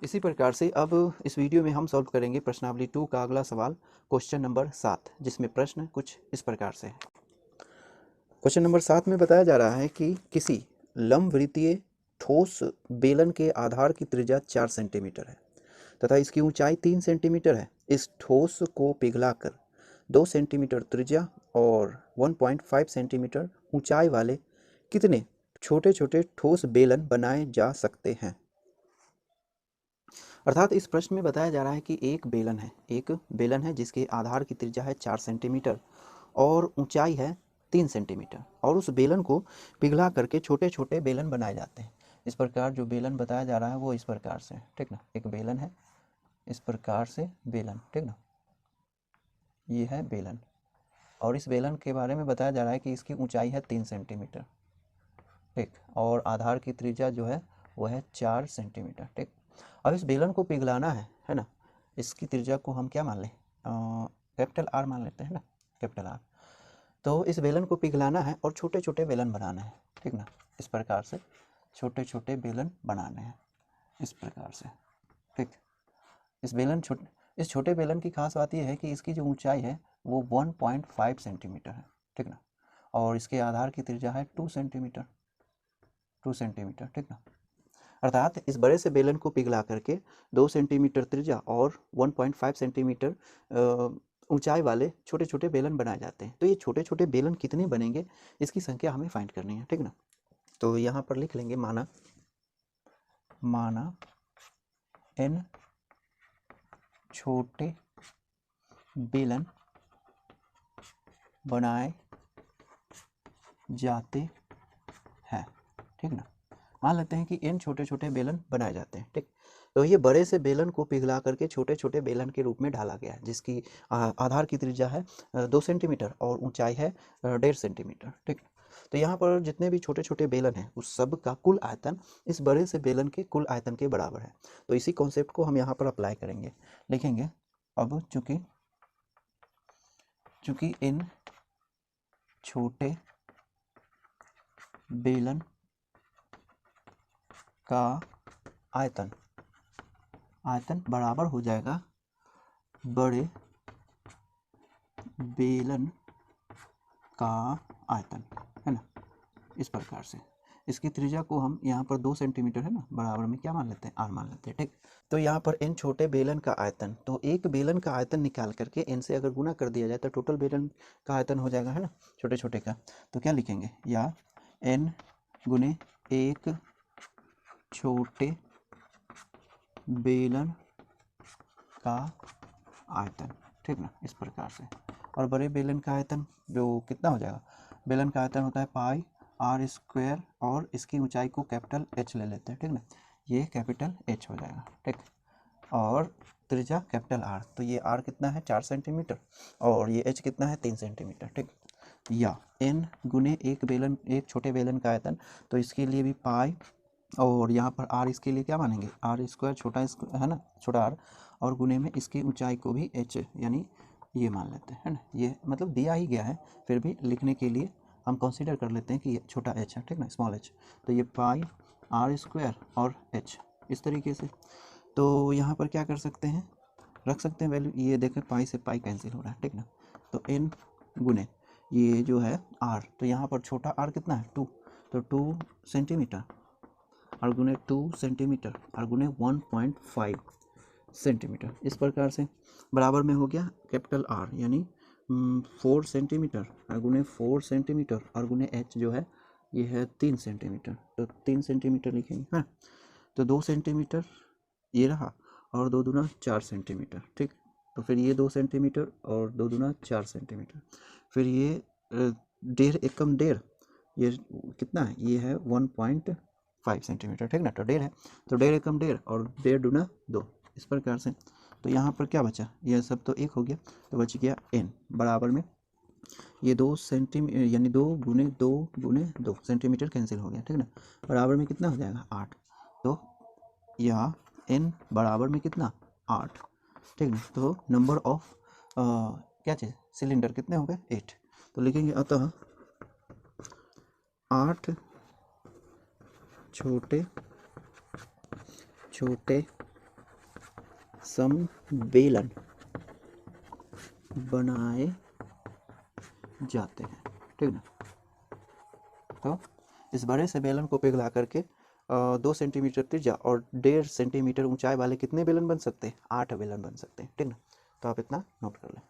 इसी प्रकार से अब इस वीडियो में हम सॉल्व करेंगे प्रश्नावली 2 का अगला सवाल क्वेश्चन नंबर 7, जिसमें प्रश्न कुछ इस प्रकार से है। क्वेश्चन नंबर 7 में बताया जा रहा है कि किसी लंबवृत्तीय ठोस बेलन के आधार की त्रिज्या 4 सेंटीमीटर है तथा इसकी ऊंचाई 3 सेंटीमीटर है। इस ठोस को पिघलाकर 2 सेंटीमीटर त्रिज्या और 1.5 सेंटीमीटर ऊंचाई वाले कितने छोटे छोटे ठोस बेलन बनाए जा सकते हैं। अर्थात इस प्रश्न में बताया जा रहा है कि एक बेलन है जिसके आधार की त्रिज्या है 4 सेंटीमीटर और ऊंचाई है 3 सेंटीमीटर, और उस बेलन को पिघला करके छोटे छोटे बेलन बनाए जाते हैं। इस प्रकार जो बेलन बताया जा रहा है वो इस प्रकार से, ठीक ना, एक बेलन है इस प्रकार से बेलन, ठीक ना, ये है बेलन, और इस बेलन के बारे में बताया जा रहा है कि इसकी ऊंचाई है 3 सेंटीमीटर, ठीक, और आधार की त्रिज्या जो है वो है 4 सेंटीमीटर, ठीक। अब इस बेलन को पिघलाना है ना, इसकी त्रिज्या को हम क्या मान लें, कैपिटल आर मान लेते हैं ना, कैपिटल आर। तो इस बेलन को पिघलाना है और छोटे छोटे बेलन बनाना है, ठीक ना, इस प्रकार से छोटे छोटे बेलन बनाने हैं इस प्रकार से, ठीक। इस छोटे बेलन की खास बात यह है कि इसकी जो ऊंचाई है वो 1.5 सेंटीमीटर है, ठीक ना, और इसके आधार की त्रिज्या है 2 सेंटीमीटर, ठीक ना। अर्थात इस बड़े से बेलन को पिघला करके 2 सेंटीमीटर त्रिज्या और 1.5 सेंटीमीटर ऊंचाई वाले छोटे छोटे बेलन बनाए जाते हैं। तो ये छोटे छोटे बेलन कितने बनेंगे, इसकी संख्या हमें फाइंड करनी है, ठीक ना। तो यहाँ पर लिख लेंगे माना n छोटे बेलन बनाए जाते हैं, ठीक ना। मान लेते हैं कि n छोटे छोटे बेलन बनाए जाते हैं, ठीक। तो ये बड़े से बेलन को पिघला करके छोटे छोटे बेलन के रूप में ढाला गया है, जिसकी आधार की त्रिज्या है 2 सेंटीमीटर और ऊंचाई है 1.5 सेंटीमीटर, ठीक। तो यहाँ पर जितने भी छोटे छोटे बेलन हैं उस सब का कुल आयतन इस बड़े से बेलन के कुल आयतन के बराबर है। तो इसी कॉन्सेप्ट को हम यहाँ पर अप्लाई करेंगे, लिखेंगे अब चूंकि इन छोटे बेलन का आयतन बराबर हो जाएगा बड़े बेलन का आयतन, है ना, इस प्रकार से। इसकी त्रिज्या को हम यहाँ पर 2 सेंटीमीटर है ना, बराबर में क्या मान लेते हैं, आर मान लेते हैं, ठीक। तो यहाँ पर n छोटे बेलन का आयतन, तो एक बेलन का आयतन निकाल करके n से अगर गुना कर दिया जाए तो टोटल बेलन का आयतन हो जाएगा, है ना, छोटे छोटे का। तो क्या लिखेंगे, या n गुने एक छोटे बेलन का आयतन, ठीक ना, इस प्रकार से। और बड़े बेलन का आयतन जो कितना हो जाएगा, बेलन का आयतन होता है पाई आर स्क्वायर, और इसकी ऊंचाई को कैपिटल एच ले लेते हैं, ठीक ना, ये कैपिटल एच हो जाएगा, ठीक। और त्रिज्या कैपिटल आर, तो ये आर कितना है 4 सेंटीमीटर और ये एच कितना है 3 सेंटीमीटर, ठीक। या एन गुने एक छोटे बेलन का आयतन, तो इसके लिए भी पाई, और यहाँ पर आर इसके लिए क्या मानेंगे, आर स्क्वायर छोटा है ना, छोटा आर, और गुने में इसकी ऊंचाई को भी एच यानी ये मान लेते हैं, है ना, ये मतलब दिया ही गया है, फिर भी लिखने के लिए हम कंसीडर कर लेते हैं कि ये छोटा एच है, ठीक ना, स्मॉल एच। तो ये पाई आर स्क्वायर और एच इस तरीके से। तो यहाँ पर क्या कर सकते हैं, रख सकते हैं वैल्यू, ये देखें पाई से पाई कैंसिल हो रहा है, ठीक ना। तो एन गुने ये जो है आर, तो यहाँ पर छोटा आर कितना है 2, तो 2 सेंटीमीटर और गुने 2 सेंटीमीटर और गुने 1.5 सेंटीमीटर, इस प्रकार से बराबर में हो गया कैपिटल आर यानी 4 सेंटीमीटर और गुने 4 सेंटीमीटर और गुने एच जो है ये है 3 सेंटीमीटर, तो 3 सेंटीमीटर लिखेंगे, हाँ। तो 2 सेंटीमीटर ये रहा और 2 दूना 4 सेंटीमीटर, ठीक। तो फिर ये 2 सेंटीमीटर और 2 दूना 4 सेंटीमीटर, फिर ये डेढ़ एकम डेढ़, ये कितना है, ये है 1.5 सेंटीमीटर, ठीक ना। तो डेढ़ है, तो डेढ़ एकम डेढ़ और डेढ़ दूना 2, इस प्रकार से। तो यहाँ पर क्या बचा, यह सब तो एक हो गया, तो बच गया n बराबर में ये 2 सेंटीमीटर यानी 2 गुने 2 सेंटीमीटर कैंसिल हो गया, ठीक ना, बराबर में कितना हो जाएगा 8। तो यह n बराबर में कितना 8, ठीक ना। तो नंबर ऑफ क्या चीज़ सिलेंडर कितने हो गए 8, तो लिखेंगे अतः 8 छोटे सम बेलन बनाए जाते हैं, ठीक ना। तो इस बड़े से बेलन को पिघला करके 2 सेंटीमीटर त्रिज्या और 1.5 सेंटीमीटर ऊंचाई वाले कितने बेलन बन सकते हैं? 8 बेलन बन सकते हैं, ठीक ना। तो आप इतना नोट कर लें।